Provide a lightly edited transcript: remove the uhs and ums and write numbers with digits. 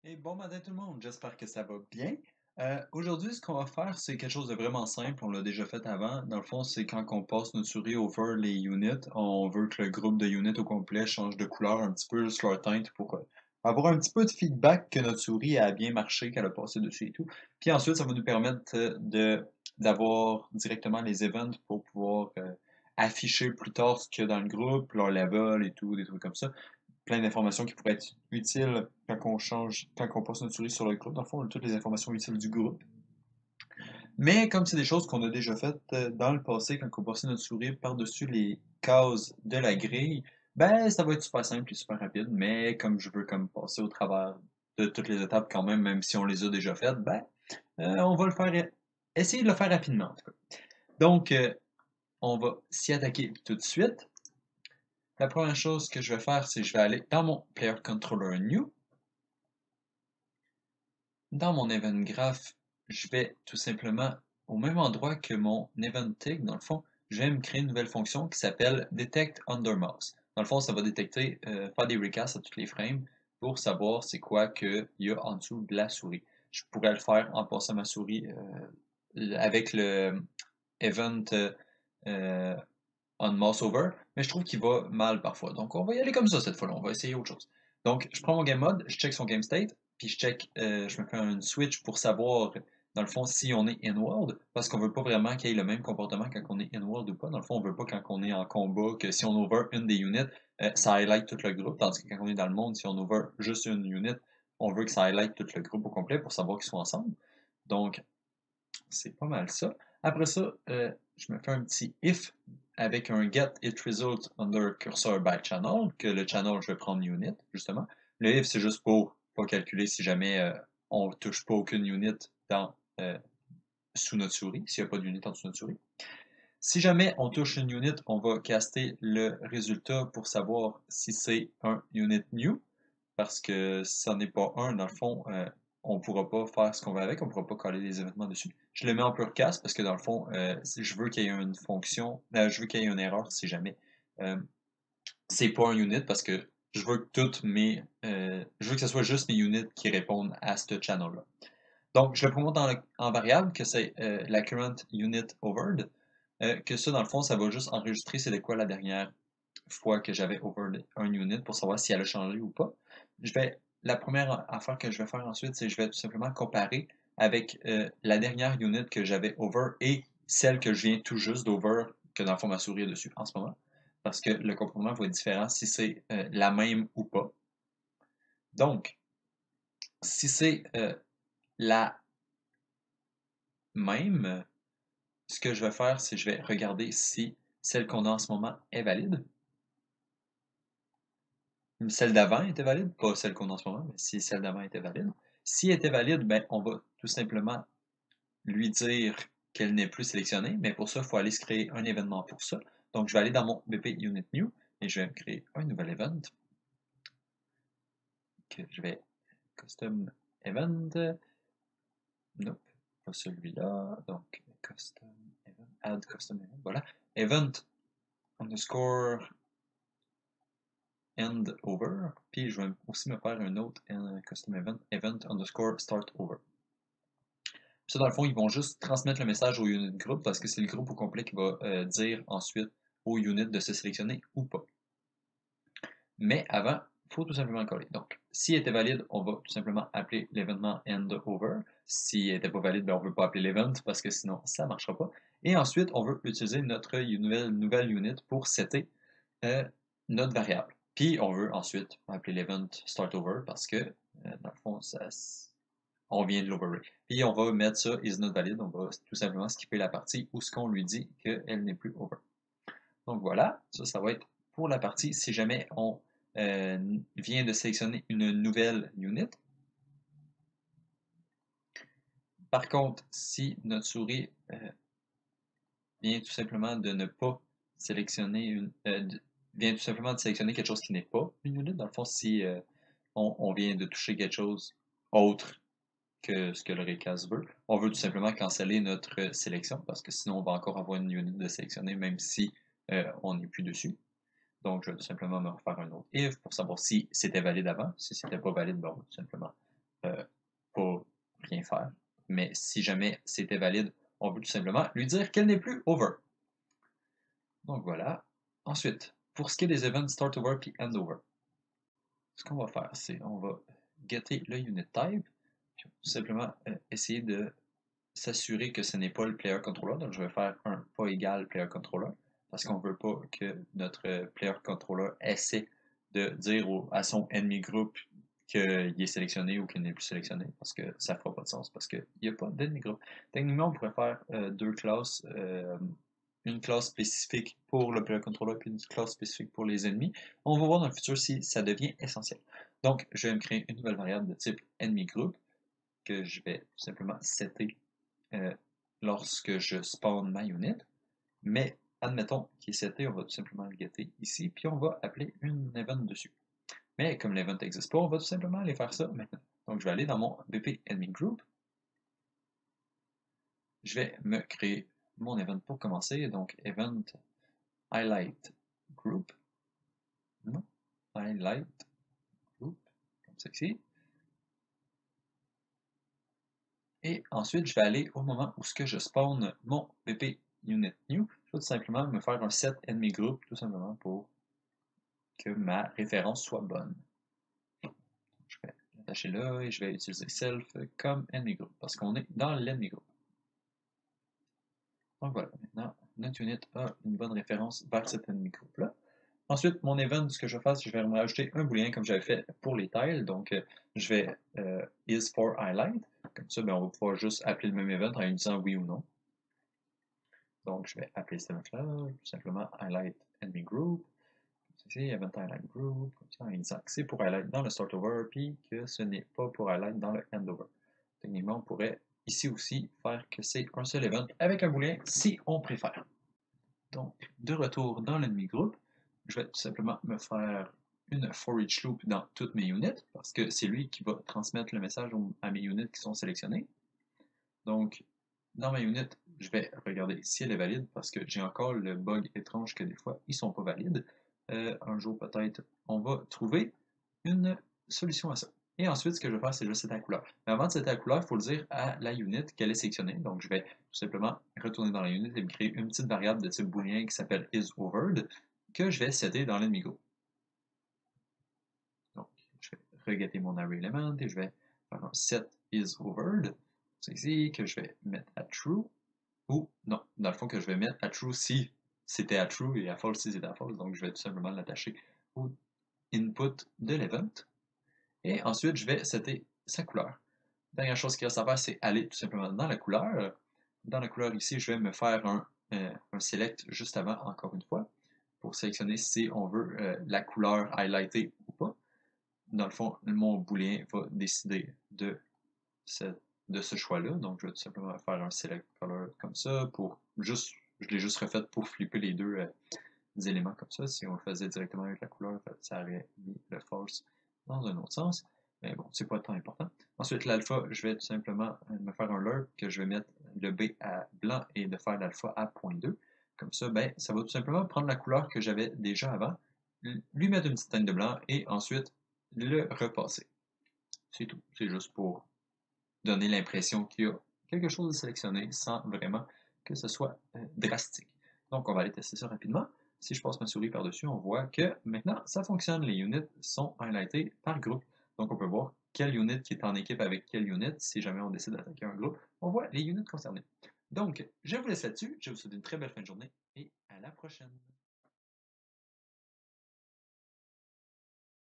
Et bon matin tout le monde, j'espère que ça va bien. Aujourd'hui, ce qu'on va faire, c'est quelque chose de vraiment simple, on l'a déjà fait avant. Dans le fond, c'est quand on passe notre souris over les units, on veut que le groupe de units au complet change de couleur un petit peu, juste leur teinte pour avoir un petit peu de feedback que notre souris a bien marché, qu'elle a passé dessus et tout. Puis ensuite, ça va nous permettre d'avoir directement les events pour pouvoir afficher plus tard ce qu'il y a dans le groupe, leur level et tout, des trucs comme ça, plein d'informations qui pourraient être utiles quand on passe notre souris sur le groupe. Dans le fond, on a toutes les informations utiles du groupe. Mais comme c'est des choses qu'on a déjà faites dans le passé, quand on passait notre souris par-dessus les cases de la grille, ben ça va être super simple et super rapide. Mais comme je veux comme passer au travers de toutes les étapes quand même, même si on les a déjà faites, on va le faire, essayer de le faire rapidement en tout cas. Donc, on va s'y attaquer tout de suite. La première chose que je vais faire, c'est que je vais aller dans mon Player Controller New. Dans mon event graph, je vais tout simplement, au même endroit que mon event tick, dans le fond, je vais me créer une nouvelle fonction qui s'appelle Detect Under Mouse. Dans le fond, ça va détecter, faire des recasts à tous les frames pour savoir c'est quoi qu'il y a en dessous de la souris. Je pourrais le faire en passant ma souris avec le event euh, on mouse over, mais je trouve qu'il va mal parfois. Donc on va y aller comme ça cette fois-là, on va essayer autre chose. Donc je prends mon game mode, je check son game state, puis je me fais un switch pour savoir dans le fond si on est in-world, parce qu'on veut pas vraiment qu'il y ait le même comportement quand on est in-world ou pas. Dans le fond, on veut pas quand on est en combat que si on over une des units, ça highlight tout le groupe, tandis que quand on est dans le monde, si on over juste une unit, on veut que ça highlight tout le groupe au complet pour savoir qu'ils sont ensemble. Donc c'est pas mal ça. Après ça, je me fais un petit if avec un get it result under cursor by channel, que le channel, je vais prendre unit, justement. Le if, c'est juste pour pas calculer si jamais on touche pas aucune unit sous notre souris, s'il n'y a pas d'unit en dessous de notre souris. Si jamais on touche une unit, on va caster le résultat pour savoir si c'est un unit new, parce que si ça n'est pas un, dans le fond, on ne pourra pas faire ce qu'on veut avec, on ne pourra pas coller les événements dessus. Je le mets en pure cast parce que dans le fond, si je veux qu'il y ait une fonction, je veux qu'il y ait une erreur si jamais euh, c'est pas un unit parce que je veux que je veux que ce soit juste mes units qui répondent à ce channel-là. Donc, je le promote en variable que c'est la current unit overed, que ça, dans le fond, ça va juste enregistrer c'est de quoi la dernière fois que j'avais over un unit pour savoir si elle a changé ou pas. La première affaire que je vais faire ensuite, c'est que je vais tout simplement comparer avec la dernière unit que j'avais over et celle que je viens tout juste d'over, que dans le fond ma souris est dessus en ce moment. Parce que le comportement va être différent si c'est la même ou pas. Donc, si c'est la même, ce que je vais faire, c'est que je vais regarder si celle qu'on a en ce moment est valide. Celle d'avant était valide, pas celle qu'on a en ce moment, mais si celle d'avant était valide. Si elle était valide, ben, on va tout simplement lui dire qu'elle n'est plus sélectionnée, mais pour ça, il faut aller se créer un événement pour ça. Donc, je vais aller dans mon BP Unit New et je vais me créer un nouvel event que je vais Custom Event. Nope, pas celui-là. Donc, Custom Event, Add Custom Event, voilà. Event underscore end over, puis je vais aussi me faire un autre custom event, event underscore start over. Ça, dans le fond, ils vont juste transmettre le message au unit group parce que c'est le groupe au complet qui va dire ensuite au unit de se sélectionner ou pas. Mais avant, il faut tout simplement coller. Donc, s'il était valide, on va tout simplement appeler l'événement end over. S'il n'était pas valide, ben, on ne veut pas appeler l'event parce que sinon, ça ne marchera pas. Et ensuite, on veut utiliser notre nouvelle unit pour setter euh, notre variable. Puis on veut ensuite appeler l'event start over parce que dans le fond, on vient de l'overray. Puis on va mettre ça is not valid, on va tout simplement skipper la partie où ce qu'on lui dit qu'elle n'est plus over. Donc voilà, ça va être pour la partie si jamais on vient de sélectionner une nouvelle unit. Par contre, si notre souris vient tout simplement de ne pas sélectionner vient tout simplement de sélectionner quelque chose qui n'est pas une unit. Dans le fond, si on vient de toucher quelque chose autre que ce que le recast veut, on veut tout simplement canceller notre sélection parce que sinon on va encore avoir une unit de sélectionner même si on n'est plus dessus. Donc, je vais tout simplement me refaire un autre if pour savoir si c'était valide avant. Si c'était pas valide, ben, on va tout simplement pas rien faire. Mais si jamais c'était valide, on veut tout simplement lui dire qu'elle n'est plus over. Donc voilà. Ensuite, pour ce qui est des events start over puis end over, ce qu'on va faire, c'est on va getter le unit type, puis tout simplement essayer de s'assurer que ce n'est pas le player controller. Donc je vais faire un pas égal player controller parce qu'on ne veut pas que notre player controller essaie de dire à son ennemi groupe qu'il est sélectionné ou qu'il n'est plus sélectionné parce que ça ne fera pas de sens parce qu'il n'y a pas d'ennemi groupe. Techniquement, on pourrait faire deux classes, une classe spécifique pour le player controller puis une classe spécifique pour les ennemis. On va voir dans le futur si ça devient essentiel. Donc, je vais me créer une nouvelle variable de type ennemi groupe que je vais tout simplement setter lorsque je spawn ma unit. Mais admettons qu'il est seté, on va tout simplement le getter ici, puis on va appeler une event dessus. Mais comme l'event n'existe pas, on va tout simplement aller faire ça maintenant. Donc je vais aller dans mon BP Enemy Group. Je vais me créer mon event pour commencer. Donc Event Highlight Group. Non, Highlight Group, comme ça ici. Et ensuite, je vais aller au moment où je spawn mon BP Unit New. Je vais tout simplement me faire un set Enemy Group, tout simplement pour que ma référence soit bonne. Je vais l'attacher là et je vais utiliser self comme enemy group parce qu'on est dans l'enemy group. Donc voilà, maintenant notre unit a une bonne référence vers cet enemy group là. Ensuite, mon event, ce que je vais faire, c'est que je vais me rajouter un booléen comme j'avais fait pour les tiles. Donc, je vais is for highlight. Comme ça, ben, on va pouvoir juste appeler le même event en lui disant oui ou non. Donc, je vais appeler cet event-là, tout simplement highlight enemy group. Ici, event highlight group, comme ça, en disant que c'est pour highlight dans le start over, puis que ce n'est pas pour highlight dans le end over. Techniquement, on pourrait ici aussi faire que c'est un seul event avec un booléen si on préfère. Donc, de retour dans l'ennemi groupe, je vais tout simplement me faire une for each loop dans toutes mes units, parce que c'est lui qui va transmettre le message à mes units qui sont sélectionnés. Donc, dans ma unit, je vais regarder si elle est valide, parce que j'ai encore le bug étrange que des fois, ils ne sont pas valides. Un jour, peut-être, on va trouver une solution à ça. Et ensuite, ce que je vais faire, c'est juste setter la couleur. Mais avant de setter la couleur, il faut le dire à la unit qu'elle est sélectionnée. Donc, je vais tout simplement retourner dans la unit et me créer une petite variable de type boolean qui s'appelle isOvered que je vais setter dans l'ennemi group. Donc, je vais regetter mon array element et je vais faire un set isOvered. C'est ici que je vais mettre à true. Ou non, dans le fond, que je vais mettre à true si c'était à true et à false si c'était à false. Donc, je vais tout simplement l'attacher au input de l'event. Et ensuite, je vais setter sa couleur. Dernière chose qu'il reste à faire, c'est aller tout simplement dans la couleur. Dans la couleur ici, je vais me faire un select juste avant, encore une fois, pour sélectionner si on veut la couleur highlightée ou pas. Dans le fond, mon booléen va décider de ce choix-là. Donc, je vais tout simplement faire un select color comme ça pour juste, je l'ai juste refait pour flipper les deux éléments comme ça. Si on le faisait directement avec la couleur, ça aurait mis le false dans un autre sens. Mais bon, c'est pas tant important. Ensuite, l'alpha, je vais tout simplement me faire un lerp que je vais mettre le B à blanc et de faire l'alpha à 0.2. Comme ça, ben, ça va tout simplement prendre la couleur que j'avais déjà avant, lui mettre une petite teinte de blanc et ensuite le repasser. C'est tout. C'est juste pour donner l'impression qu'il y a quelque chose de sélectionné sans vraiment que ce soit drastique. Donc, on va aller tester ça rapidement. Si je passe ma souris par-dessus, on voit que maintenant, ça fonctionne. Les units sont highlightés par groupe. Donc, on peut voir quelle unit qui est en équipe avec quelle unit. Si jamais on décide d'attaquer un groupe, on voit les units concernés. Donc, je vous laisse là-dessus. Je vous souhaite une très belle fin de journée et à la prochaine.